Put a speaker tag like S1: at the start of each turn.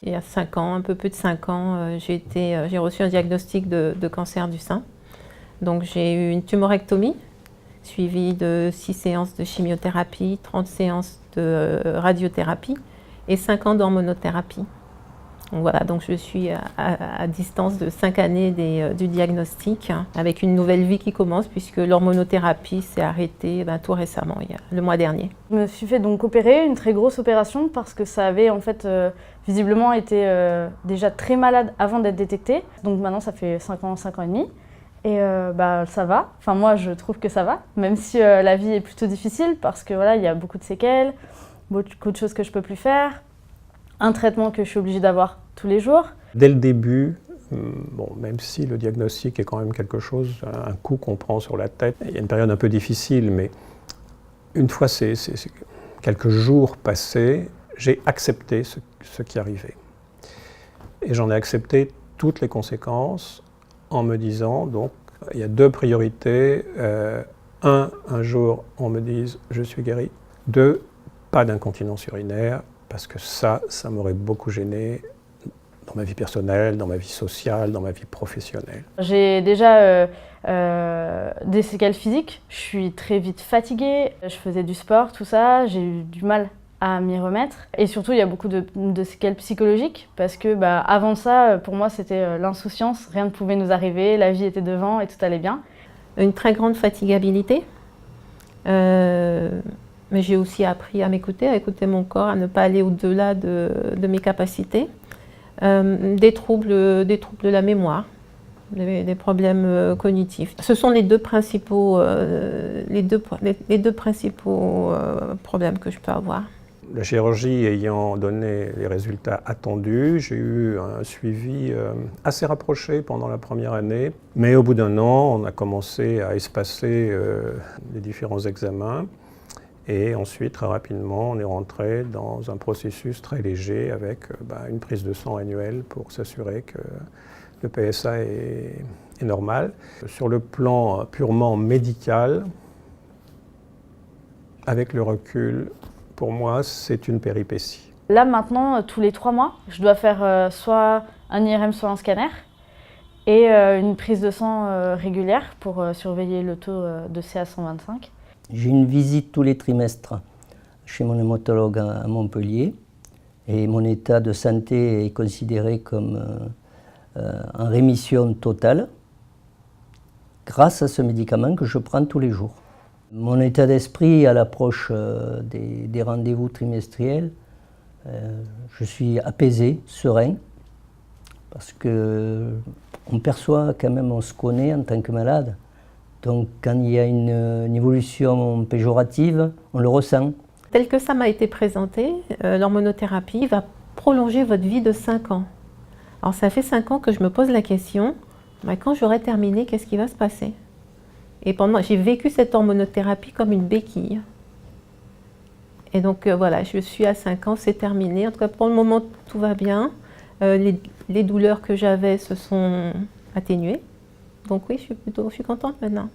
S1: Il y a 5 ans, un peu plus de 5 ans, j'ai reçu un diagnostic de cancer du sein. Donc j'ai eu une tumorectomie, suivie de 6 séances de chimiothérapie, 30 séances de radiothérapie et 5 ans d'hormonothérapie. Donc voilà, donc je suis à distance de 5 années du diagnostic, avec une nouvelle vie qui commence puisque l'hormonothérapie s'est arrêtée tout récemment, le mois dernier.
S2: Je me suis fait donc opérer, une très grosse opération parce que ça avait en fait visiblement été déjà très malade avant d'être détecté. Donc maintenant ça fait 5 ans et demi. Et ça va, enfin moi je trouve que ça va, même si la vie est plutôt difficile parce que voilà, il y a beaucoup de séquelles, beaucoup de choses que je peux plus faire, un traitement que je suis obligée d'avoir tous les jours.
S3: Dès le début, même si le diagnostic est quand même quelque chose, un coup qu'on prend sur la tête, il y a une période un peu difficile, mais une fois c'est quelques jours passés, j'ai accepté ce qui arrivait. Et j'en ai accepté toutes les conséquences en me disant, donc, il y a 2 priorités. Un jour, on me dise « je suis guéri ». 2, pas d'incontinence urinaire, parce que ça m'aurait beaucoup gêné dans ma vie personnelle, dans ma vie sociale, dans ma vie professionnelle.
S2: J'ai déjà des séquelles physiques, je suis très vite fatiguée, je faisais du sport, tout ça, j'ai eu du mal à m'y remettre. Et surtout, il y a beaucoup de séquelles psychologiques, parce que avant ça, pour moi, c'était l'insouciance, rien ne pouvait nous arriver, la vie était devant et tout allait bien.
S1: Une très grande fatigabilité. Mais j'ai aussi appris à m'écouter, à écouter mon corps, à ne pas aller au-delà de mes capacités. Des troubles de la mémoire, des problèmes cognitifs. Ce sont les deux principaux problèmes que je peux avoir.
S3: La chirurgie ayant donné les résultats attendus, j'ai eu un suivi assez rapproché pendant la première année. Mais au bout d'1 an, on a commencé à espacer les différents examens. Et ensuite, très rapidement, on est rentré dans un processus très léger avec une prise de sang annuelle pour s'assurer que le PSA est normal. Sur le plan purement médical, avec le recul, pour moi, c'est une péripétie.
S2: Là, maintenant, tous les 3 mois, je dois faire soit un IRM, soit un scanner et une prise de sang régulière pour surveiller le taux de CA125.
S4: J'ai une visite tous les trimestres chez mon hématologue à Montpellier et mon état de santé est considéré comme en rémission totale grâce à ce médicament que je prends tous les jours. Mon état d'esprit à l'approche des rendez-vous trimestriels, je suis apaisé, serein, parce qu'on perçoit quand même, on se connaît en tant que malade. Donc quand il y a une évolution péjorative, on le ressent.
S1: Tel que ça m'a été présenté, l'hormonothérapie va prolonger votre vie de 5 ans. Alors ça fait 5 ans que je me pose la question, quand j'aurai terminé, qu'est-ce qui va se passer? Et j'ai vécu cette hormonothérapie comme une béquille. Et donc voilà, je suis à 5 ans, c'est terminé. En tout cas, pour le moment, tout va bien. Les douleurs que j'avais se sont atténuées. Donc oui, je suis contente maintenant.